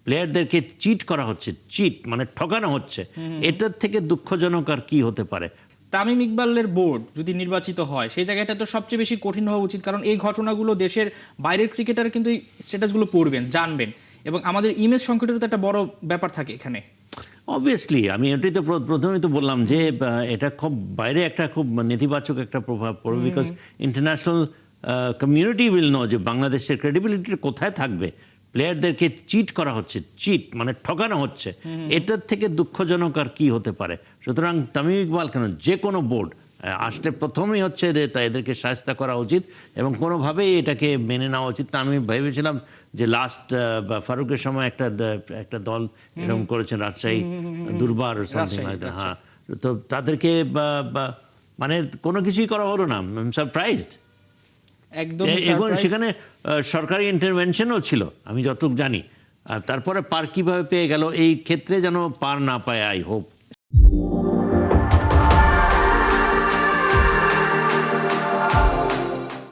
প্লেয়ারদেরকে cheat করা হচ্ছে, cheat মানে ঠকানো হচ্ছে, এটার থেকে দুঃখজনক আর কি হতে পারে? তামিম ইকবালের বোর্ড যদি নির্বাচিত হয় সেই জায়গাটা তো সবচেয়ে বেশি কঠিন হওয়া উচিত, কারণ এই ঘটনাগুলো দেশের বাইরের ক্রিকেটার কিন্তু এই স্ট্যাটাসগুলো পড়বেন, জানবেন, এবং আমাদের ইমেজ সংকটের তো একটা বড় ব্যাপার থাকে এখানে। অবভিয়াসলি আমি এটাই তো প্রথমেই তো বললাম যে এটা খুব বাইরে একটা খুব নেতিবাচক একটা প্রভাব পড়বে, because international community will know যে বাংলাদেশের ক্রেডিবিলিটি কোথায় থাকবে। প্লেয়ারদেরকে চিট করা হচ্ছে, চিট মানে ঠকানো হচ্ছে, এটার থেকে দুঃখজনক আর কি হতে পারে? সুতরাং তামিম ইকবাল কেন, যে কোনো বোর্ড আসলে প্রথমেই হচ্ছে যে এদেরকে শাস্তি করা উচিত এবং কোনোভাবেই এটাকে মেনে নেওয়া উচিত। তা আমি ভেবেছিলাম যে লাস্ট ফারুকের সময় একটা দল এরকম করেছেন, রাজশাহী দুর্বার সামথিং লাইক দ্যাট। হ্যাঁ, তো তাদেরকে মানে কোনো কিছুই করা হলো না, সারপ্রাইজড। একদম এবং সেখানে সরকারি ইন্টারভেনশনও ছিল আমি যতটুকু জানি। আর তারপরে পার কিভাবে পেয়ে গেল, এই ক্ষেত্রে যেন পার না পায়, আই হোপ।